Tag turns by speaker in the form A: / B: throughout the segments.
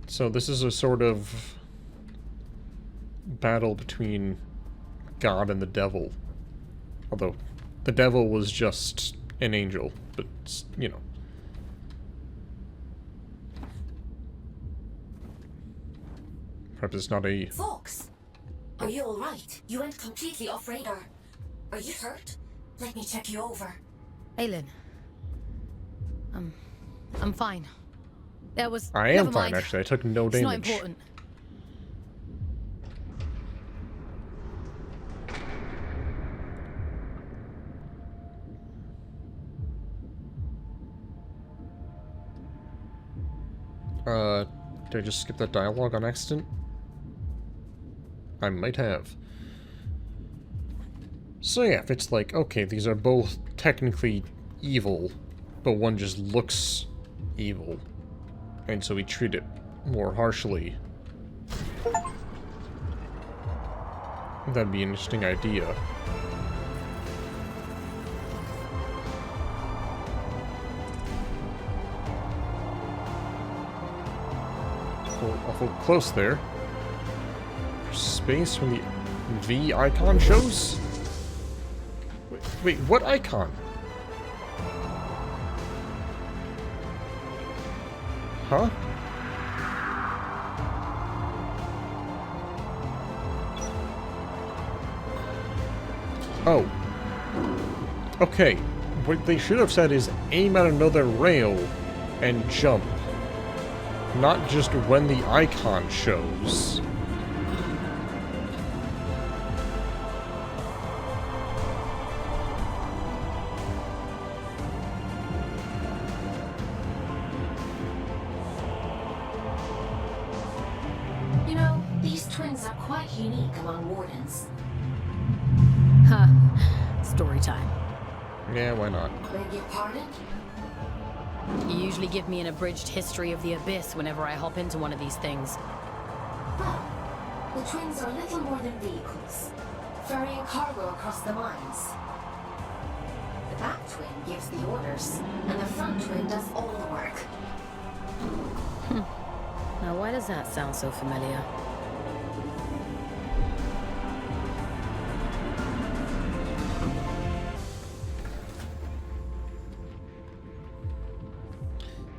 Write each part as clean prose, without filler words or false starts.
A: So this is a sort of battle between God and the devil. Although, the devil was just an angel, but, you know. Perhaps it's not a...
B: Fox! Are you alright? You went completely off radar. Are you hurt? Let me check you over.
C: Aylin. I'm fine. There was...
A: I am
C: never
A: fine,
C: mind.
A: actually. I took no
C: It's
A: damage.
C: not important.
A: Did I just skip that dialogue on accident? I might have. So yeah, if it's like, okay, these are both technically evil, but one just looks evil, and so we treat it more harshly. That'd be an interesting idea. Awful close there. Space when the V icon shows? Wait, what icon? Huh? Oh. Okay. What they should have said is aim at another rail and jump. Not just when the icon shows.
B: You know, these twins are quite unique among wardens.
C: Huh. Story time.
A: Yeah, why not?
B: Beg your pardon?
C: You usually give me an abridged history of the Abyss whenever I hop into one of these things.
B: Well, the twins are little more than vehicles, ferrying cargo across the mines. The back twin gives the orders, and the front twin does all the work.
C: Now, why does that sound so familiar?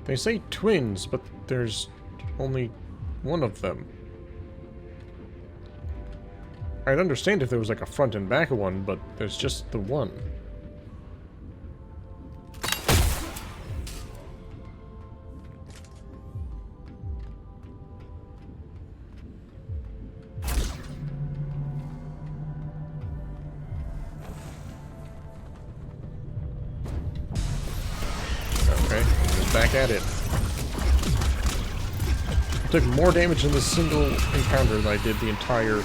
A: They say twins, but there's only one of them. I'd understand if there was like a front and back one, but there's just the one. Okay, just back at it. I took more damage in this single encounter than I did the entire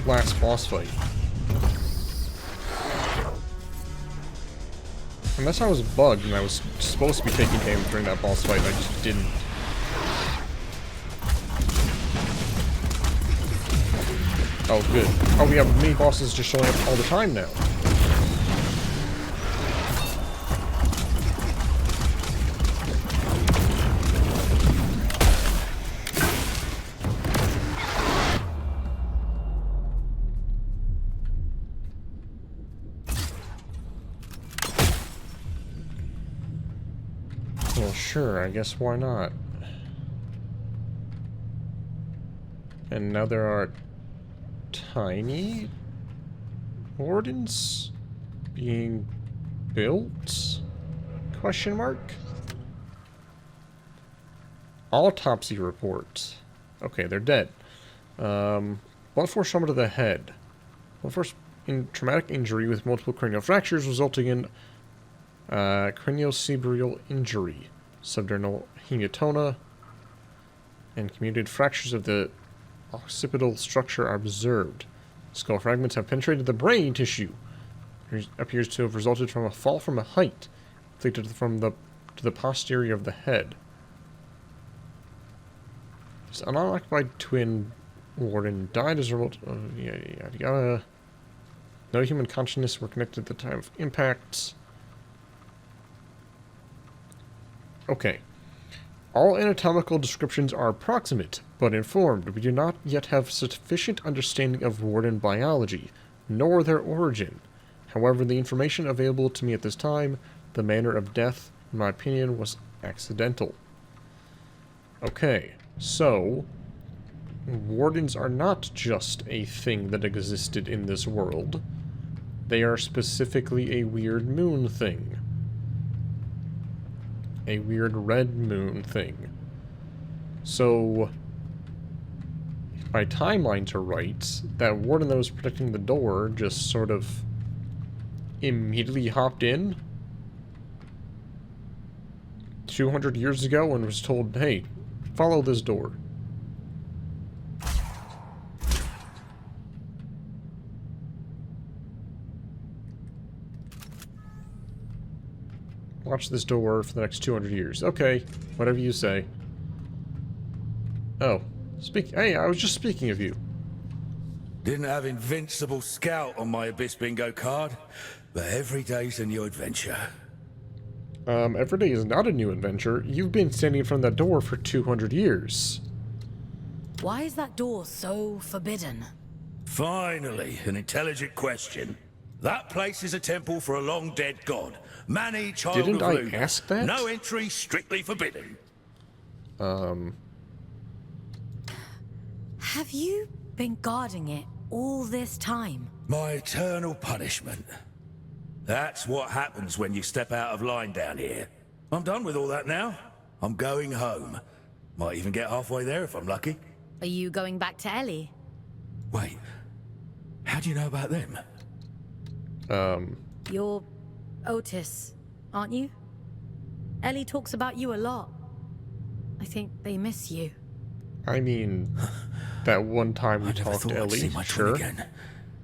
A: last boss fight. Unless I was bugged and I was supposed to be taking damage during that boss fight, I just didn't. Oh, good. Oh, we have mini bosses just showing up all the time now. Well, sure, I guess why not? And now there are tiny wardens being built? Question mark? Autopsy report. Okay, they're dead. Blunt force trauma to the head. Blunt force traumatic injury with multiple cranial fractures resulting in craniocerebral injury, subdermal hematoma, and comminuted fractures of the occipital structure are observed. Skull fragments have penetrated the brain tissue. It appears to have resulted from a fall from a height, inflicted to the posterior of the head. This unoccupied twin warden died as a result of yada yada yada. No human consciousness were connected at the time of impact. Okay. All anatomical descriptions are approximate, but informed. We do not yet have sufficient understanding of warden biology, nor their origin. However, the information available to me at this time, the manner of death, in my opinion, was accidental. Okay, so wardens are not just a thing that existed in this world. They are specifically a weird moon thing. A weird red moon thing. So, if my timelines are right, that warden that was protecting the door just sort of immediately hopped in 200 years ago and was told, hey, follow this door. Watch this door for the next 200 years. Okay, whatever you say. Oh, hey, I was just speaking of you.
D: Didn't have Invincible Scout on my Abyss Bingo card, but every day's a new adventure.
A: Every day is not a new adventure. You've been standing in front of that door for 200 years.
C: Why is that door so forbidden?
D: Finally, an intelligent question. That place is a temple for a long-dead god. Mani, child
A: Didn't
D: of
A: I
D: Luna.
A: ask that?
D: No entry, strictly forbidden.
C: Have you been guarding it all this time?
D: My eternal punishment. That's what happens when you step out of line down here. I'm done with all that now. I'm going home. Might even get halfway there if I'm lucky.
C: Are you going back to Ellie?
D: Wait, how do you know about them?
C: You're Otis, aren't you? Ellie talks about you a lot. I think they miss you.
A: I mean, that one time we
D: I never
A: talked
D: thought
A: to
D: I'd see
A: Ellie,
D: my
A: sure.
D: twin again.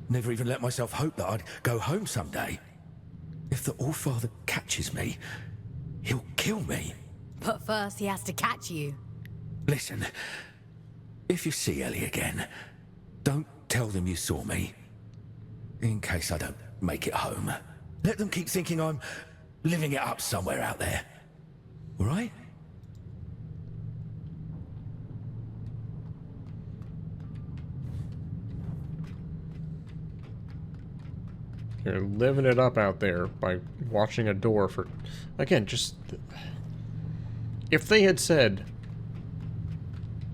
D: Never even let myself hope that I'd go home someday. If the Allfather catches me, he'll kill me.
C: But first he has to catch you.
D: Listen, if you see Ellie again, don't tell them you saw me. In case I don't make it home. Let them keep thinking I'm living it up somewhere out there. All right?
A: You're living it up out there by watching a door for... Again, just... If they had said,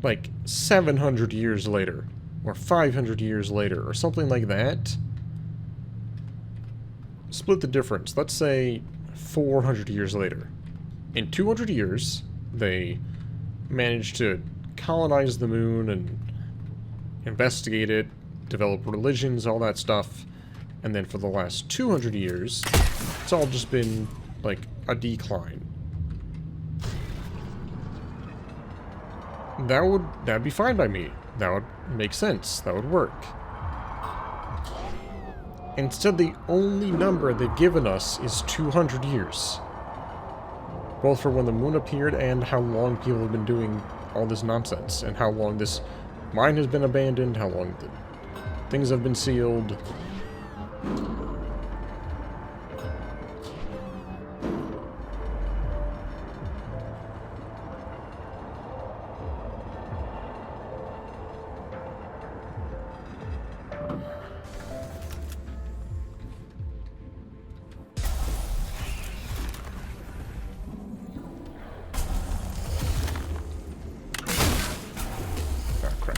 A: like, 700 years later, or 500 years later, or something like that, split the difference. Let's say 400 years later. In 200 years, they managed to colonize the moon and investigate it, develop religions, all that stuff. And then for the last 200 years, it's all just been, like, a decline. That'd be fine by me. That would make sense. That would work. Instead, the only number they've given us is 200 years. Both for when the moon appeared and how long people have been doing all this nonsense, and how long this mine has been abandoned, how long things have been sealed. Ah, crap.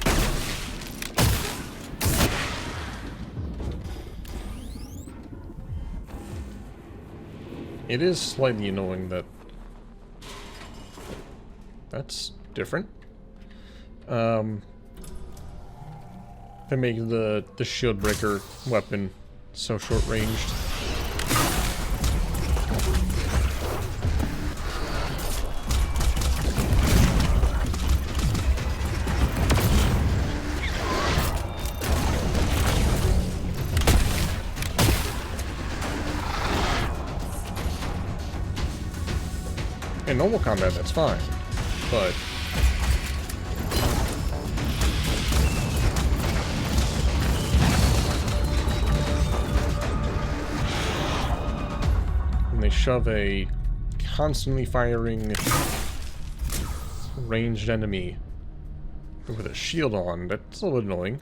A: It is slightly annoying that that's different. They make the shield breaker weapon so short ranged. In normal combat, that's fine, but when they shove a constantly firing ranged enemy with a shield on. That's a little annoying.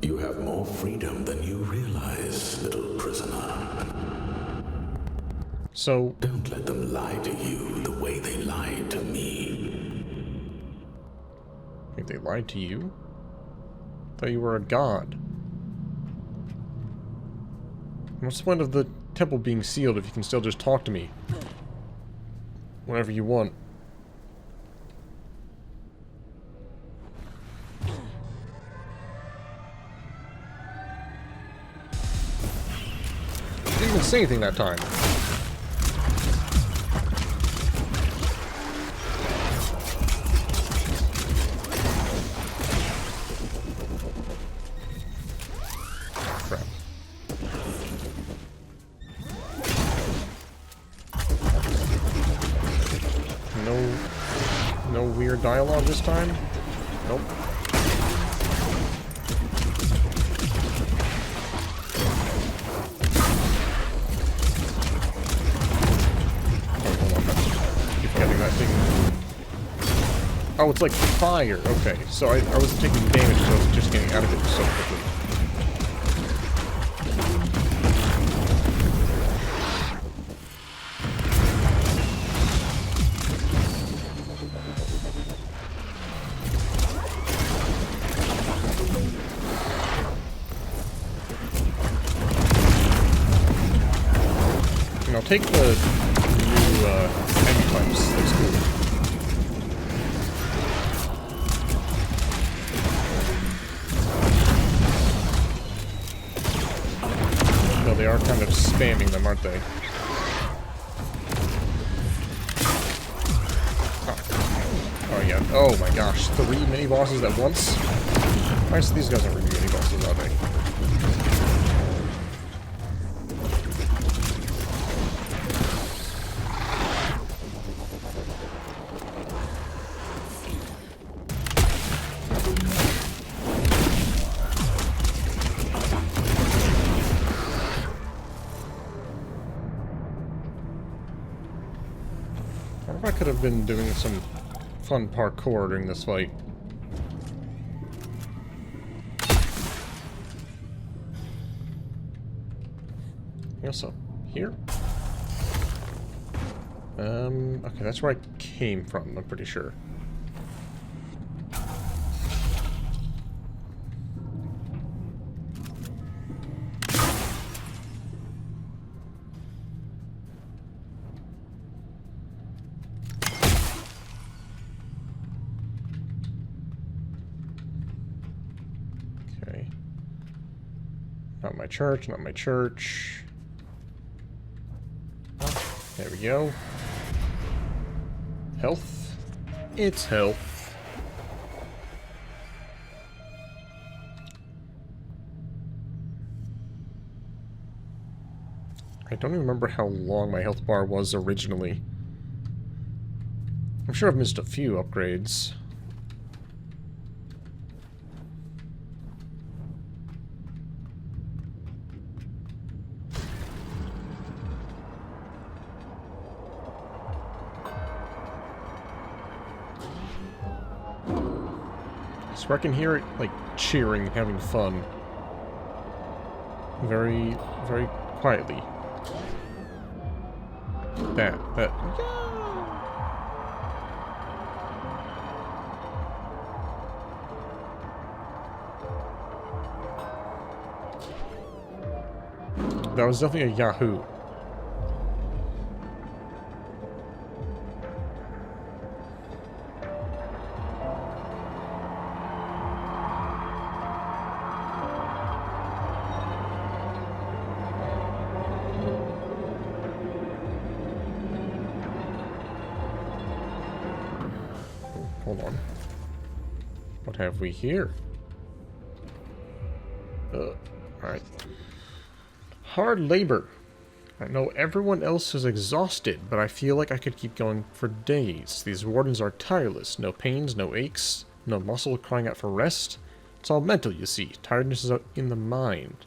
E: You have more freedom than you realize, little prisoner.
A: So,
E: Don't let them lie to you the way they lied to me.
A: wait, they lied to you? I thought you were a god. What's the point of the temple being sealed if you can still just talk to me whenever you want? Didn't even say anything that time. Crap. No weird dialogue this time? Nope. Oh, it's like fire. Okay, so I wasn't taking damage, so I was just getting out of it so quickly. And I'll take the new enemy types. That's cool. They are kind of spamming them, aren't they? Oh yeah. Oh my gosh. 3 mini-bosses at once? I guess these guys aren't really mini-bosses, are they? I wonder if I could have been doing some fun parkour during this fight. What's up here? Okay, that's where I came from, I'm pretty sure. Not my church, not my church. There we go. Health. It's health. I don't even remember how long my health bar was originally. I'm sure I've missed a few upgrades. So I can hear it, like, cheering and having fun. Very, very quietly. That. That was definitely a Yahoo. Hold on. What have we here? Alright. Hard labor. I know everyone else is exhausted, but I feel like I could keep going for days. These wardens are tireless. No pains, no aches, no muscle crying out for rest. It's all mental, you see. Tiredness is in the mind.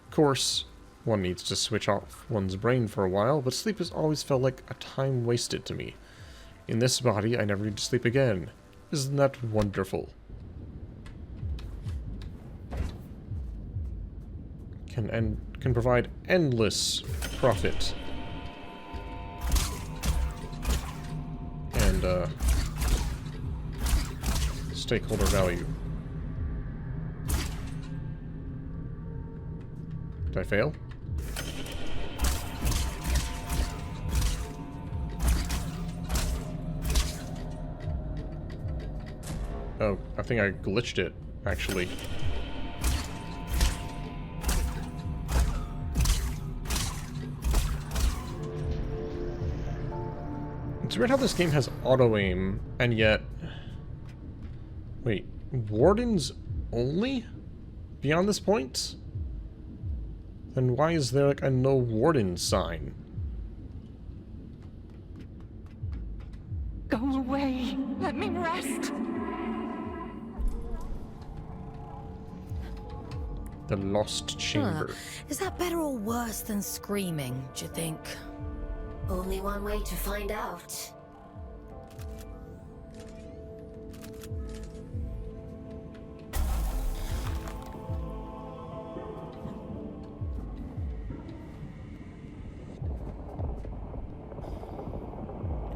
A: Of course, one needs to switch off one's brain for a while, but sleep has always felt like a time wasted to me. In this body, I never need to sleep again. Isn't that wonderful? Can provide endless profit. And, stakeholder value. Did I fail? Oh, I think I glitched it, actually. It's weird how this game has auto-aim, and yet... Wait, wardens only? Beyond this point? Then why is there like a no warden sign?
F: Go away. Let me rest.
A: The lost chamber.
C: Is that better or worse than screaming, do you think?
B: Only one way to find out.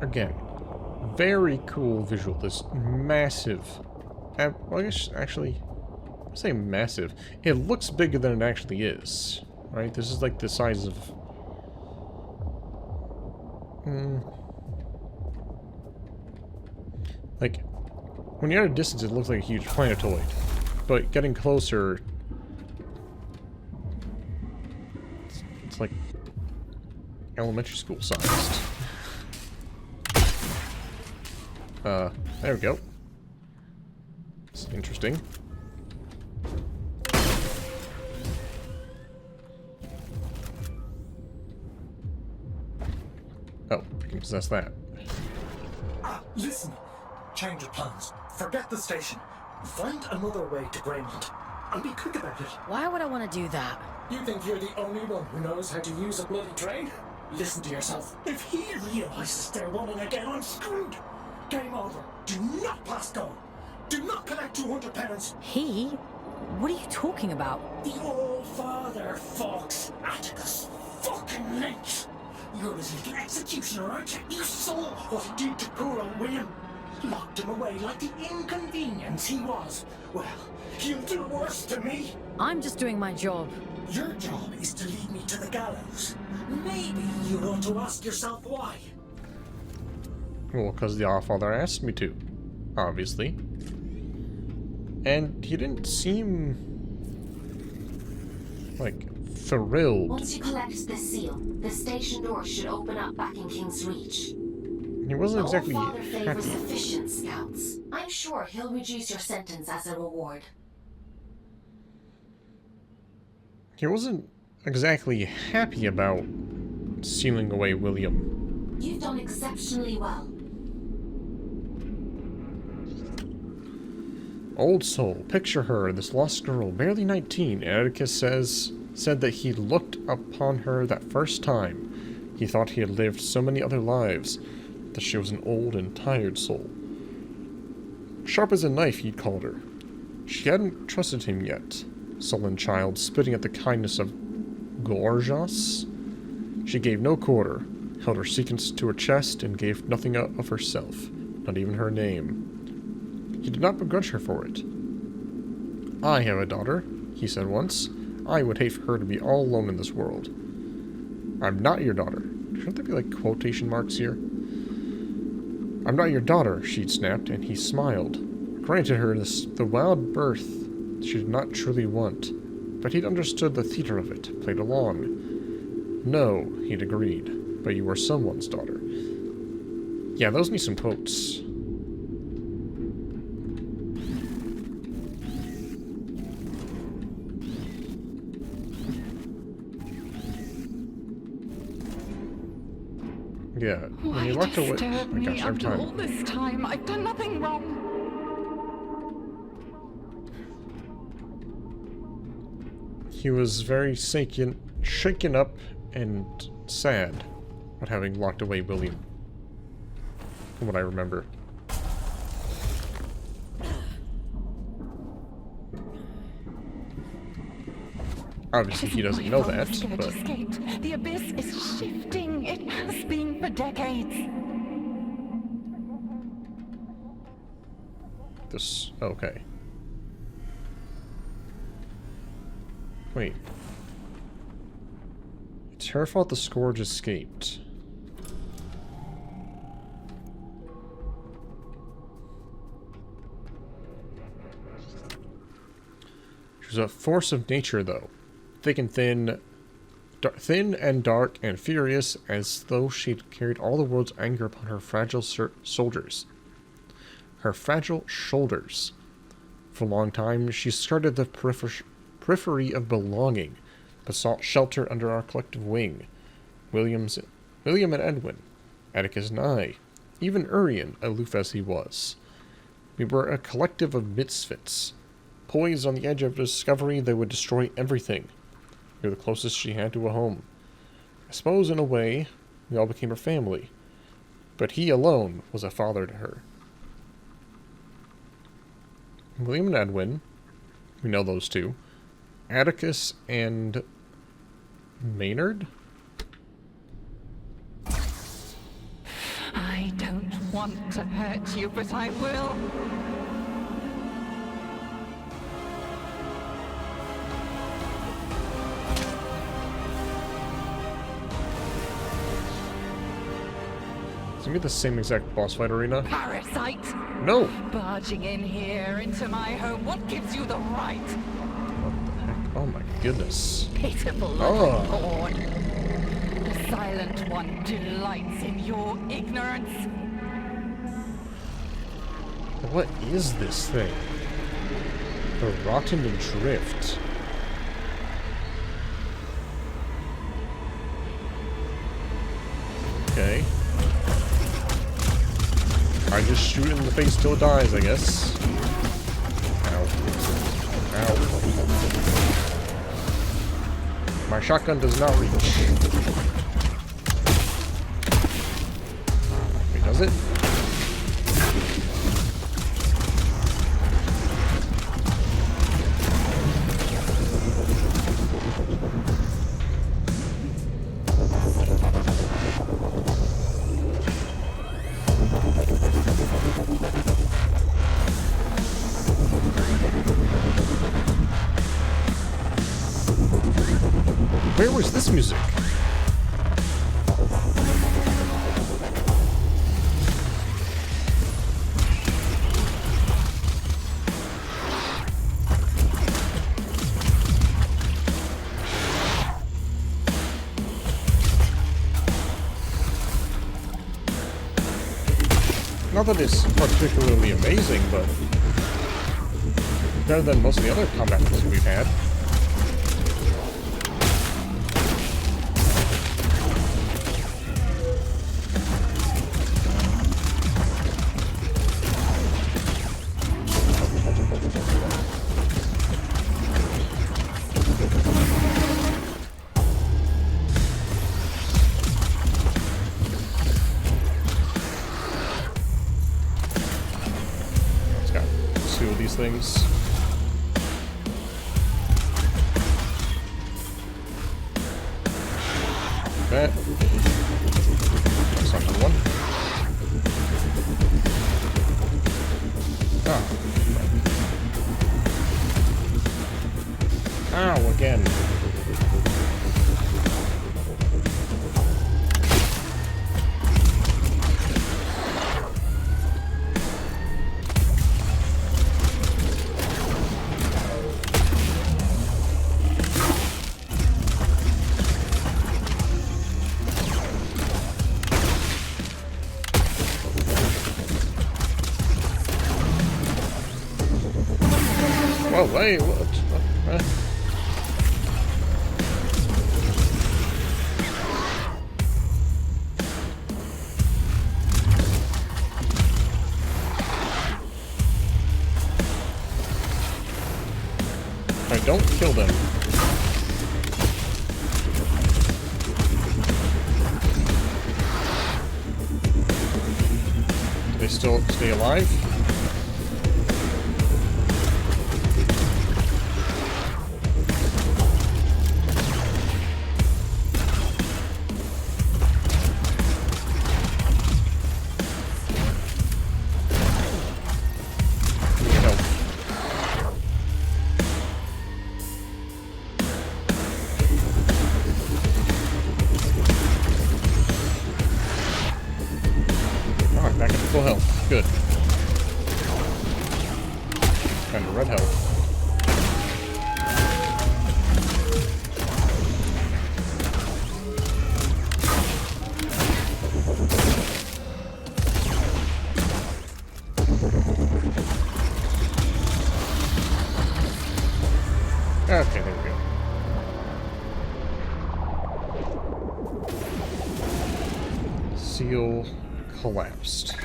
A: Again, very cool visual. This massive... well, I guess, actually... I say massive. It looks bigger than it actually is. Right? This is like the size of... Like, when you're at a distance, it looks like a huge planetoid. But getting closer... It's like... elementary school sized. There we go. It's interesting. Oh, I can possess that.
G: Listen. Change of plans. Forget the station. Find another way to Greymont. And be quick about it.
C: Why would I want to do that?
G: You think you're the only one who knows how to use a bloody train? Listen to yourself. If he realizes they're running again, I'm screwed. Game over. Do not pass go. Do not collect £200.
C: He? What are you talking about?
G: The old father, Fox. Atticus fucking Lynch. You're his little executioner, aren't you? You saw what he did to poor old William. Locked him away like the inconvenience he was. Well, he'll do worse to me.
C: I'm just doing my job.
G: Your job is to lead me to the gallows. Maybe you ought to ask yourself why.
A: Well, because the Allfather asked me to, obviously. And he didn't seem... like, thrilled.
B: Once you collect the seal, the station door should open up back in King's Reach.
A: He wasn't exactly
B: Father favors
A: happy.
B: efficient scouts. I'm sure he'll reduce your sentence as a reward.
A: He wasn't exactly happy about sealing away William.
B: You've done exceptionally well.
A: Old soul, picture her, this lost girl, barely 19. Atticus said that he looked upon her that first time. He thought he had lived so many other lives, that she was an old and tired soul. Sharp as a knife, he'd called her. She hadn't trusted him yet. Sullen child, spitting at the kindness of Gorgias. She gave no quarter, held her secrets to her chest, and gave nothing of herself, not even her name. He did not begrudge her for it. I have a daughter, he said once. I would hate for her to be all alone in this world. I'm not your daughter. Shouldn't there be like quotation marks here? I'm not your daughter, she'd snapped, and he smiled. Granted her the wild birth she did not truly want, but he'd understood the theater of it, played along. No, he'd agreed, but you were someone's daughter. Yeah, those need some quotes. Yeah, when you locked away...
F: Disturb
A: Oh my
F: me
A: gosh, every
F: after all
A: time.
F: this time. I've done nothing wrong.
A: He was very shaken up and sad about having locked away William. from what I remember. Obviously, he doesn't know that, but...
F: Escaped. The abyss is shifting. It has been for decades.
A: This... okay. Wait. It's her fault the Scourge escaped. She was a force of nature, though. Thick and thin, thin and dark and furious, as though she'd carried all the world's anger upon her fragile shoulders. Her fragile shoulders. For a long time, she skirted the periphery of belonging, but sought shelter under our collective wing. William and Edwin, Atticus and I, even Urian, aloof as he was. We were a collective of misfits, poised on the edge of a discovery that would destroy everything. We were the closest she had to a home. I suppose, in a way, we all became her family. But he alone was a father to her. William and Edwin, we know those two. Atticus and Maynard?
F: I don't want to hurt you, but I will.
A: It's gonna be the same exact boss fight arena.
F: Parasite!
A: No!
F: Barging in here into my home, what gives you the right?
A: What the heck? Oh my goodness.
F: Pitiful little pawn. The silent one delights in your ignorance.
A: What is this thing? The rotten drift. Okay. I just shoot it in the face till it dies, I guess. Ow. Ow. My shotgun does not reach. Wait, does it? Where was this music? Not that it's particularly amazing, but better than most of the other combat music we've had. Things. That. That's another one. Oh. Ow, again. Oh, wait, what? If I don't kill them. still stay alive. Need help. Alright, back at full health. Good. And red health. Okay, there we go. Seal collapsed.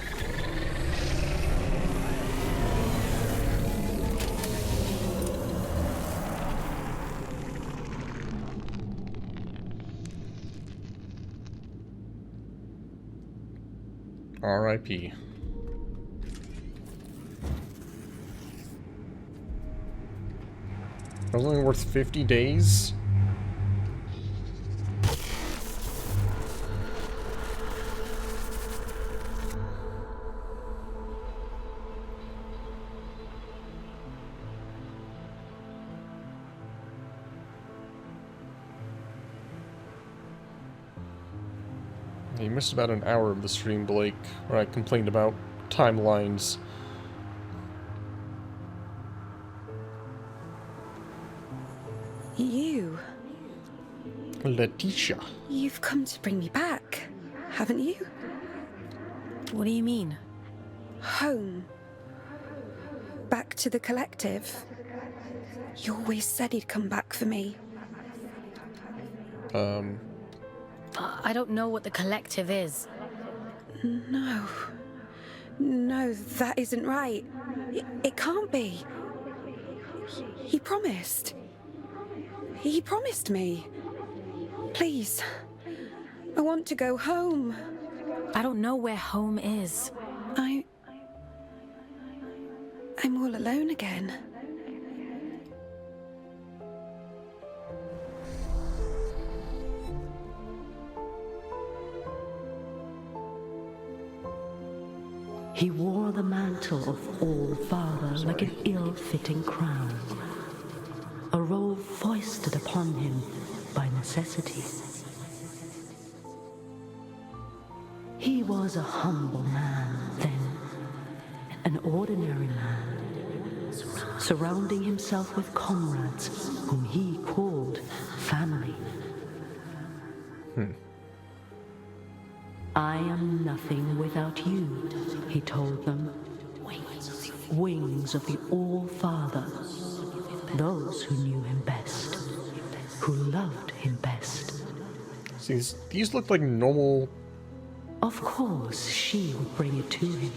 A: R.I.P. That was only worth 50 days? You missed about an hour of the stream, Blake, where I complained about timelines.
H: You?
A: Letitia.
H: You've come to bring me back, haven't you?
C: What do you mean?
H: Home. Back to the collective. You always said he'd come back for me.
C: I don't know what the collective is.
H: No. No, that isn't right. It can't be. He promised. He promised me. Please. I want to go home.
C: I don't know where home is.
H: I'm all alone again.
I: He wore the mantle of All-Father like an ill-fitting crown, a role foisted upon him by necessity. He was a humble man then, an ordinary man, surrounding himself with comrades whom he called family. I am nothing without you, he told them. Wings of the All-Father, those who knew him best, who loved him best.
A: See, these look like normal.
I: Of course, she would bring it to him.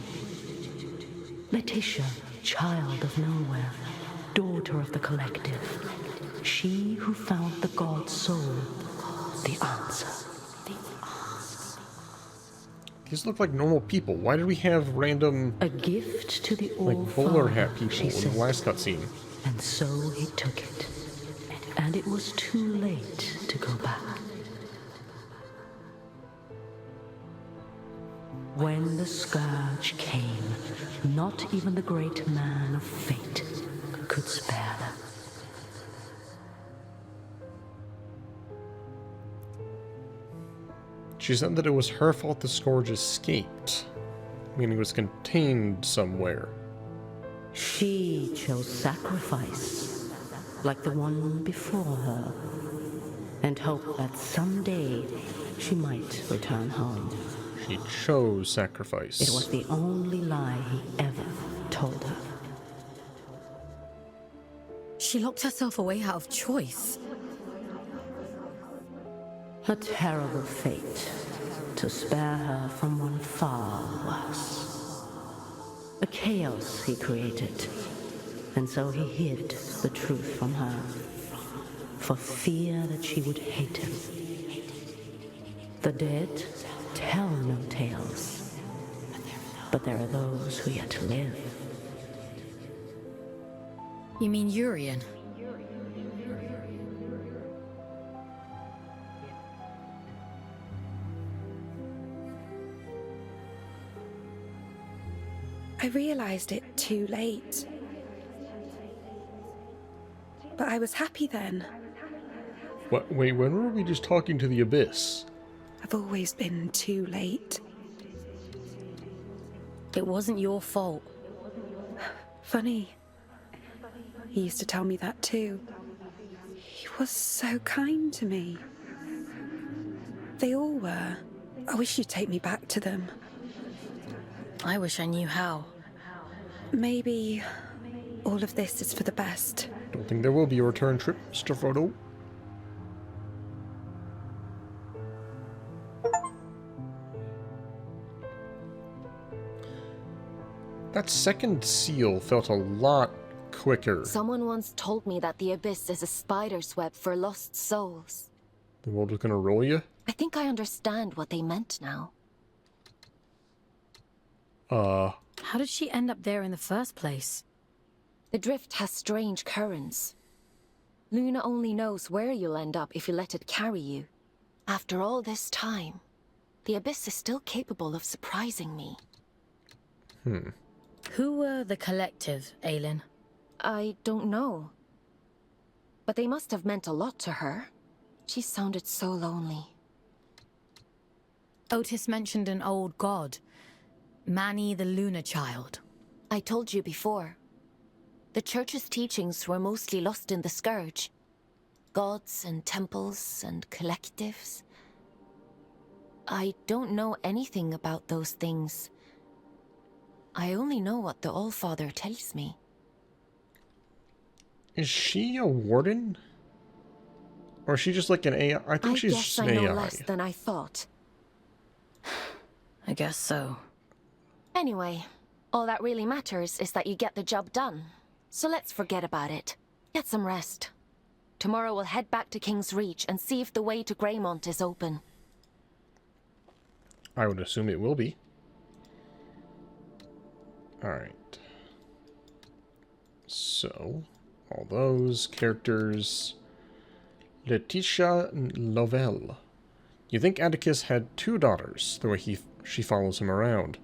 I: Letitia, child of nowhere, daughter of the collective. She who found the god soul, the answer.
A: These look like normal people. Why did we have random,
I: A gift to the
A: like,
I: All-Father,
A: bowler hat people
I: she
A: in
I: said.
A: the last cutscene?
I: And so he took it. And it was too late to go back. When the scourge came, not even the great man of fate could spare them.
A: She said that it was her fault the scourge escaped, meaning it was contained somewhere.
I: She chose sacrifice, like the one before her, and hoped that someday she might return home.
A: She chose sacrifice.
I: It was the only lie he ever told her.
C: She locked herself away out of choice.
I: A terrible fate to spare her from one far worse. A chaos he created, and so he hid the truth from her, for fear that she would hate him. The dead tell no tales, but there are those who yet to live.
C: You mean Urian?
H: I realized it too late. But I was happy then.
A: What? Wait, when were we just talking to the Abyss?
H: I've always been too late.
C: It wasn't your fault.
H: Funny. He used to tell me that too. He was so kind to me. They all were. I wish you'd take me back to them.
C: I wish I knew how.
H: Maybe all of this is for the best.
A: Don't think there will be a return trip, Mr. Frodo. That second seal felt a lot quicker.
B: Someone once told me that the Abyss is a spider's web for lost souls.
A: The world is gonna roll you?
B: I think I understand what they meant now.
C: How did she end up there in the first place?
B: The drift has strange currents. Luna only knows where you'll end up if you let it carry you. After all this time, the Abyss is still capable of surprising me.
C: Who were the collective, Aelin?
B: I don't know. But they must have meant a lot to her. She sounded so lonely.
C: Otis mentioned an old god. Manny the Lunar Child.
B: I told you before. The Church's teachings were mostly lost in the Scourge. Gods and temples and collectives. I don't know anything about those things. I only know what the Allfather tells me.
A: Is she a warden? Or is she just like an AI? I think she's
B: guess
A: just
B: I
A: an
B: know
A: AI.
B: less than I thought.
C: I guess so.
B: Anyway, all that really matters is that you get the job done. So let's forget about it. Get some rest. Tomorrow we'll head back to King's Reach and see if the way to Greymont is open.
A: I would assume it will be. Alright. So, all those characters. Letitia Lovell. You think Atticus had 2 daughters, the way she follows him around.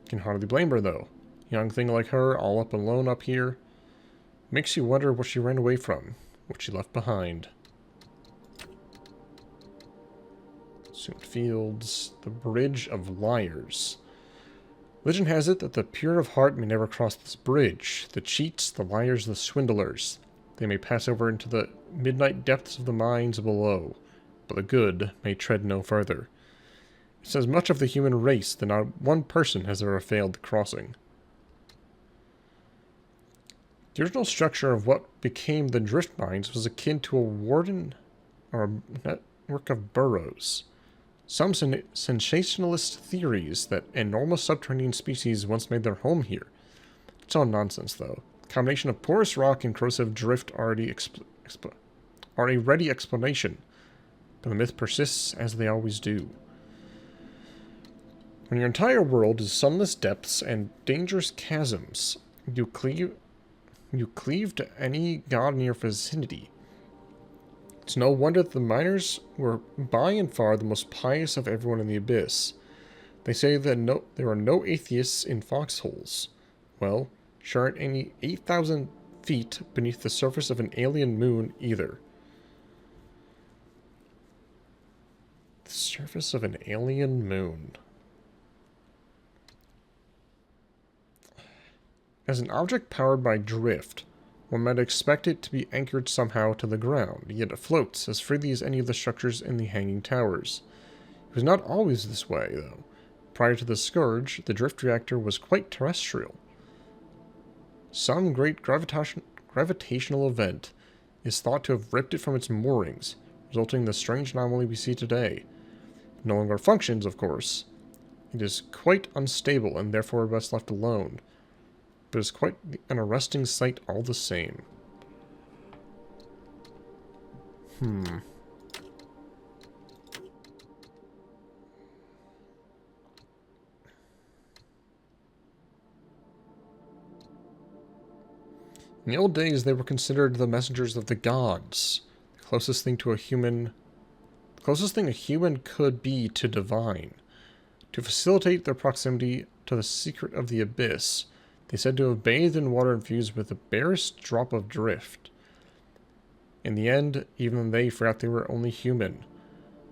A: Can hardly blame her, though. Young thing like her, all up alone up here. Makes you wonder what she ran away from, what she left behind. Consumed fields. The Bridge of Liars. Legend has it that the pure of heart may never cross this bridge. The cheats, the liars, the swindlers. They may pass over into the midnight depths of the mines below, but the good may tread no further. It says much of the human race that not one person has ever failed the crossing. The original structure of what became the drift mines was akin to a warden or a network of burrows. Some sensationalist theories that enormous subterranean species once made their home here. It's all nonsense, though. The combination of porous rock and corrosive drift are a ready explanation, but the myth persists as they always do. When your entire world is sunless depths and dangerous chasms, you cleave to any god in your vicinity. It's no wonder that the miners were by and far the most pious of everyone in the Abyss. They say that there are no atheists in foxholes. Well, sure aren't any 8,000 feet beneath the surface of an alien moon either. The surface of an alien moon. As an object powered by drift, one might expect it to be anchored somehow to the ground, yet it floats as freely as any of the structures in the hanging towers. It was not always this way, though. Prior to the Scourge, the drift reactor was quite terrestrial. Some great gravitational event is thought to have ripped it from its moorings, resulting in the strange anomaly we see today. It no longer functions, of course. It is quite unstable and therefore best left alone. But it's quite an arresting sight all the same. In the old days, they were considered the messengers of the gods, the closest thing a human could be to divine. To facilitate their proximity to the secret of the abyss, they said to have bathed in water infused with the barest drop of drift. In the end, even they forgot they were only human.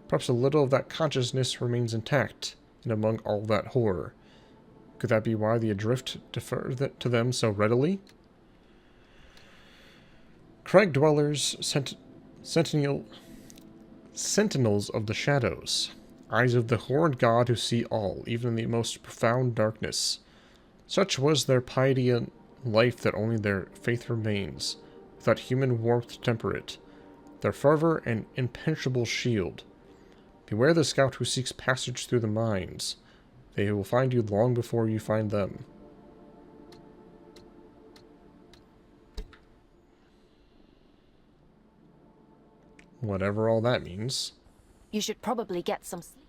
A: Perhaps a little of that consciousness remains intact, and among all that horror. Could that be why the adrift defer to them so readily? Crag dwellers, sentinels of the shadows, eyes of the horrid god who see all, even in the most profound darkness. Such was their piety and life that only their faith remains, without human warmth to temper it, their fervor an impenetrable shield. Beware the scout who seeks passage through the mines. They will find you long before you find them. Whatever all that means.
B: You should probably get some sleep.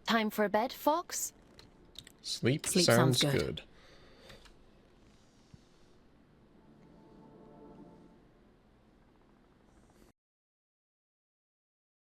B: Time for bed, Fox?
A: Sleep
C: Sleep
A: sounds
C: sounds good.
A: good.